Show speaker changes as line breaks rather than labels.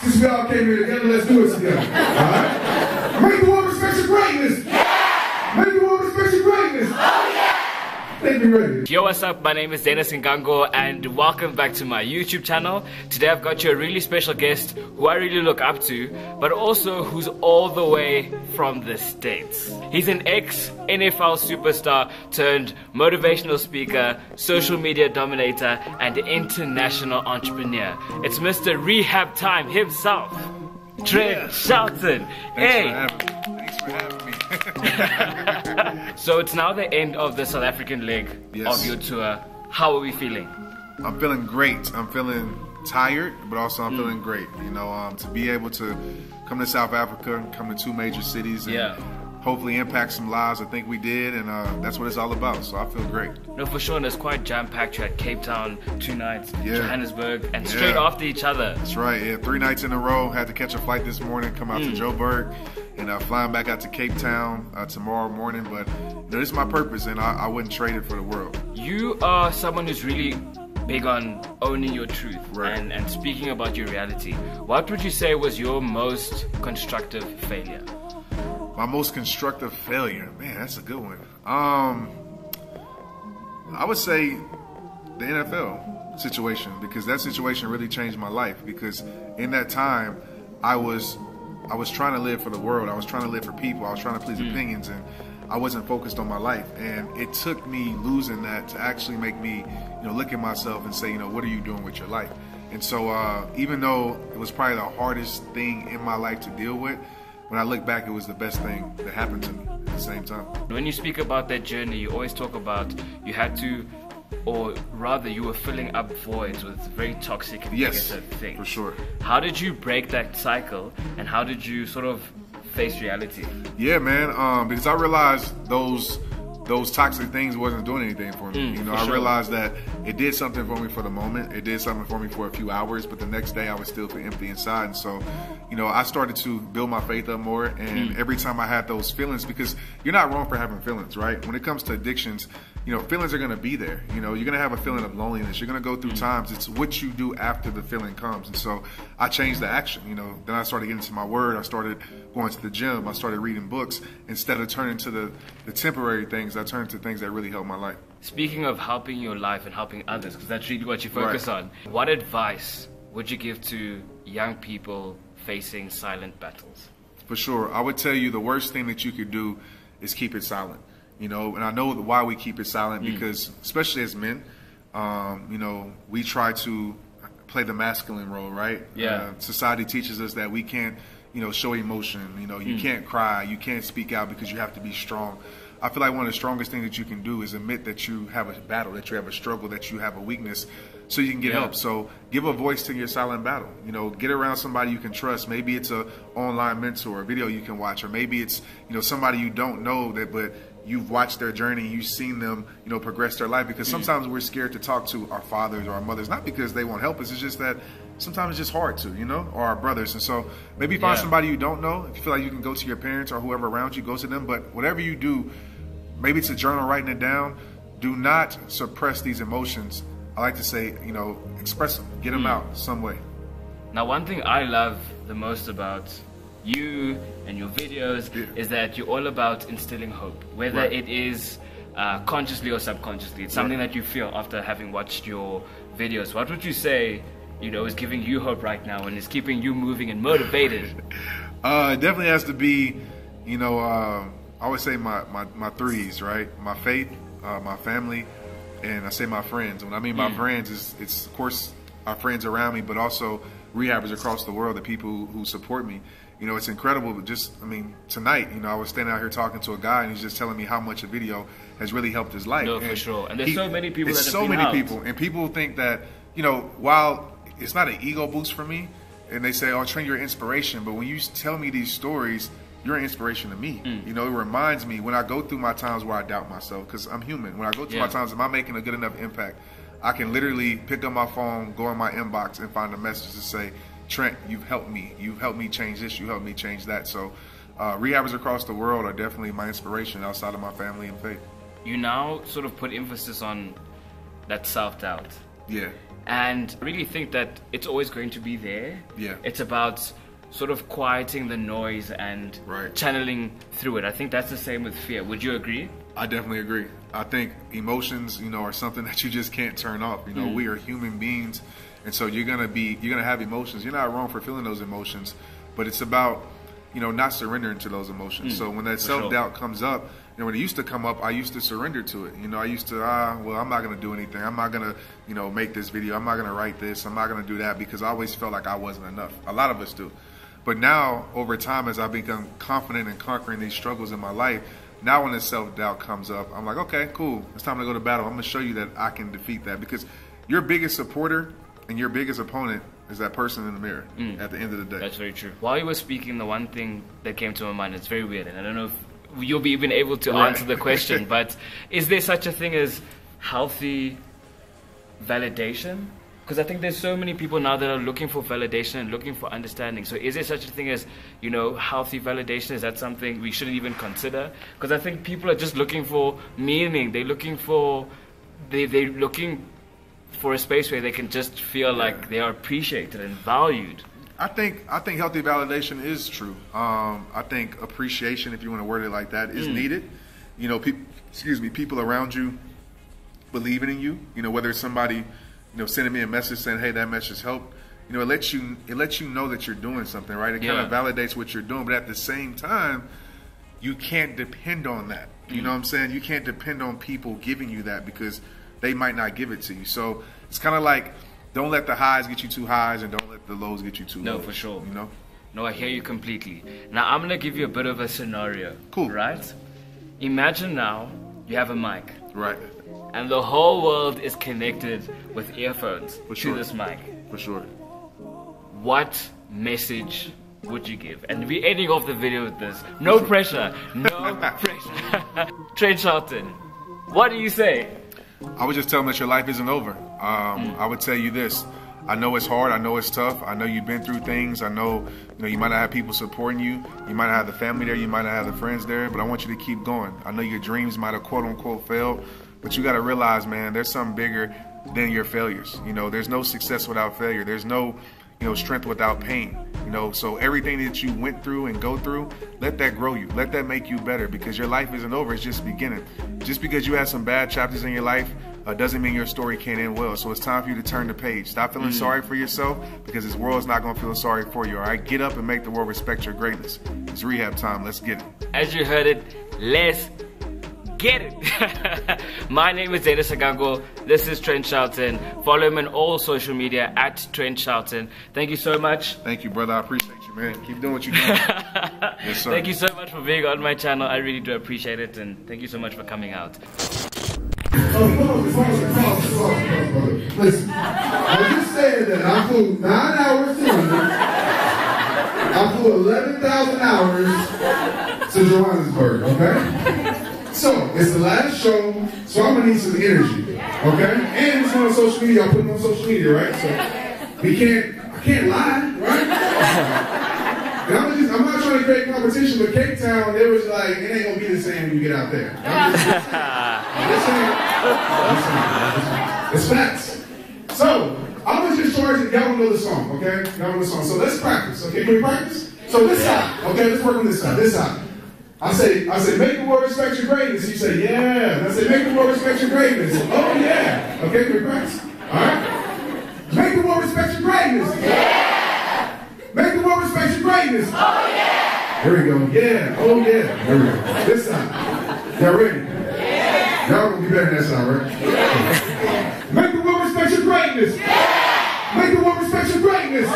Since we all came here together, let's do it together. Alright? Make the world respect your greatness. Yeah! Make the world respect your greatness. Oh yeah!
Yo, what's up? My name is Dennis Ngango and welcome back to my YouTube channel. Today I've got you a really special guest who I really look up to, but also who's all the way from the States. He's an ex-NFL superstar turned motivational speaker, social media dominator, and international entrepreneur. It's Mr. Rehab Time himself, Trent Shelton.
Thanks for having me.
So it's now the end of the South African leg of your tour. How are we feeling?
I'm feeling great. I'm feeling tired, but also I'm feeling great. You know, to be able to come to South Africa, come to two major cities, and hopefully impact some lives. I think we did, and that's what it's all about. So I feel great.
No, for sure. And it's quite jam-packed. You had Cape Town 2 nights, Johannesburg, and straight after each other.
That's right. Yeah, 3 nights in a row. Had to catch a flight this morning, come out to Joburg, and flying back out to Cape Town tomorrow morning. But you know, this is my purpose, and I wouldn't trade it for the world.
You are someone who's really big on owning your truth and speaking about your reality. What would you say was your most constructive failure?
My most constructive failure, man, that's a good one. I would say the NFL situation, because that situation really changed my life. Because in that time, I was trying to live for the world. I was trying to live for people. I was trying to please opinions, and I wasn't focused on my life. And it took me losing that to actually make me, you know, look at myself and say, you know, what are you doing with your life? And so, even though it was probably the hardest thing in my life to deal with, when I look back, it was the best thing that happened to me at the same time.
When you speak about that journey, you always talk about you had to, or rather you were filling up voids with very toxic and negative things.
For sure.
How did you break that cycle, and how did you sort of face reality?
Yeah, man, because I realized those toxic things wasn't doing anything for me. You know, I realized that it did something for me for the moment. It did something for me for a few hours, but the next day I was still empty inside. And so, you know, I started to build my faith up more. And every time I had those feelings, because you're not wrong for having feelings, right? When it comes to addictions, you know, feelings are going to be there. You know, you're going to have a feeling of loneliness. You're going to go through times. It's what you do after the feeling comes. And so I changed the action. You know, then I started getting into my word. I started going to the gym. I started reading books. Instead of turning to the temporary things, I turned to things that really helped my life. Speaking
of helping your life and helping others, because that's really what you focus on, what advice would you give to young people facing silent battles?
For sure. I would tell you the worst thing that you could do is keep it silent. You know, and I know why we keep it silent, because especially as men, you know, we try to play the masculine role, right?
Yeah.
Society teaches us that we can't, you know, show emotion. You know, you can't cry, you can't speak out because you have to be strong. I feel like one of the strongest things that you can do is admit that you have a battle, that you have a struggle, that you have a weakness, so you can get help. So give a voice to your silent battle. You know, get around somebody you can trust. Maybe it's a online mentor, a video you can watch, or maybe it's, you know, somebody you don't know but you've watched their journey, you've seen them, you know, progress their life. Because sometimes we're scared to talk to our fathers or our mothers, not because they won't help us, it's just that sometimes it's just hard to, you know, or our brothers. And so maybe find somebody you don't know. If you feel like you can go to your parents or whoever around you, go to them. But whatever you do, maybe it's a journal, writing it down. Do not suppress these emotions. I like to say, you know, express them, get them out some way.
Now, one thing I love the most about you and your videos is that you're all about instilling hope, whether it is consciously or subconsciously. It's something that you feel after having watched your videos. What would you say, you know, is giving you hope right now and is keeping you moving and motivated?
It definitely has to be, you know, I always say my threes, right? My faith, my family, and I say my friends. When I mean my friends, it's of course our friends around me, but also rehabbers across the world, the people who support me. You know, it's incredible. But just, I mean, tonight, you know, I was standing out here talking to a guy, and he's just telling me how much a video has really helped his life.
No, for sure. And there's so many people that have
so many people, and people think that, you know, while it's not an ego boost for me, and they say, "Oh, Trent, you're an inspiration," but when you tell me these stories, you're an inspiration to me. You know, it reminds me when I go through my times where I doubt myself, because I'm human. When I go through my times, am I making a good enough impact? I can literally pick up my phone, go in my inbox, and find a message to say, Trent, you've helped me. You've helped me change this. You helped me change that. So rehabbers across the world are definitely my inspiration outside of my family and faith.
You now sort of put emphasis on that self-doubt.
Yeah.
And I really think that it's always going to be there.
Yeah.
It's about sort of quieting the noise and channeling through it. I think that's the same with fear. Would you agree?
I definitely agree. I think emotions, you know, are something that you just can't turn off. You know, we are human beings, and so you're gonna have emotions. You're not wrong for feeling those emotions, but it's about, you know, not surrendering to those emotions. So when that self-doubt comes up, you know, when it used to come up, I used to surrender to it. You know, I used to, well, I'm not going to do anything. I'm not going to, you know, make this video. I'm not going to write this. I'm not going to do that, because I always felt like I wasn't enough. A lot of us do. But now, over time, as I become confident in conquering these struggles in my life, now when the self-doubt comes up, I'm like, okay, cool. It's time to go to battle. I'm going to show you that I can defeat that, because your biggest supporter and your biggest opponent is that person in the mirror at the end of the day.
That's very true. While you were speaking, the one thing that came to my mind, it's very weird, and I don't know if you'll be even able to answer the question, but is there such a thing as healthy validation? Because I think there's so many people now that are looking for validation and looking for understanding. So is there such a thing as, you know, healthy validation? Is that something we shouldn't even consider? Because I think people are just looking for meaning. They're looking for a space where they can just feel like they are appreciated and valued.
I think healthy validation is true. I think appreciation, if you want to word it like that, is needed. You know, people around you believing in you. You know, whether it's somebody, you know, sending me a message saying, "Hey, that message helped." You know, it lets you know that you're doing something, right? It kind of validates what you're doing, but at the same time, you can't depend on that. You know what I'm saying? You can't depend on people giving you that, because they might not give it to you. So it's kind of like, don't let the highs get you too highs, and don't let the lows get you too lows.
No, for sure.
You know?
No, I hear you completely. Now, I'm going to give you a bit of a scenario.
Cool.
Right? Imagine now you have a mic.
Right.
And the whole world is connected with earphones to this mic.
For sure.
What message would you give? And we're ending off the video with this. No pressure. No pressure. Trent Shelton, what do you say?
I would just tell them that your life isn't over. I would tell you this. I know it's hard. I know it's tough. I know you've been through things. I know, you might not have people supporting you. You might not have the family there. You might not have the friends there. But I want you to keep going. I know your dreams might have quote unquote failed. But you got to realize, man, there's something bigger than your failures. You know, there's no success without failure. There's no, strength without pain. So everything that you went through and go through, let that grow you. Let that make you better, because your life isn't over. It's just beginning. Just because you had some bad chapters in your life doesn't mean your story can't end well. So it's time for you to turn the page. Stop feeling sorry for yourself, because this world's not going to feel sorry for you. All right, get up and make the world respect your greatness. It's rehab time. Let's get it.
As you heard it, let's get it. My name is Dennis Agango. This is Trent Shelton. Follow him on all social media at Trent Shelton. Thank you so much.
Thank you, brother. I appreciate you, man. Keep doing what you do. Yes, sir.
Thank you so much for being on my channel. I really do appreciate it, and thank you so much for coming out.
Listen, I just said that I flew 9 hours to London. I flew 11,000 hours to Johannesburg, okay? So, it's the last show, so I'm gonna need some energy, okay? And it's on social media. I'll put it on social media, right? So, I can't lie, right? And I'm not trying to create competition, but Cape Town, they was like, it ain't gonna be the same when you get out there. It's facts. So, I'm gonna just charge it. Y'all don't know the song, okay? Y'all know the song. So let's practice, okay? Can we practice? So this side, okay? Let's work on this side. This side. I say, make the world respect your greatness. You say, yeah. And I say, make the world respect your greatness. Oh, yeah. Okay, can we practice? All right? Make the world respect your greatness. Yeah. Make the world respect your greatness. Oh, yeah. Here we go. Yeah. Oh, yeah. There we go. This side. Y'all ready? Yeah. Y'all gonna be better than that side, right? Yeah. Make the world respect your greatness. Yeah. Make the world respect your greatness.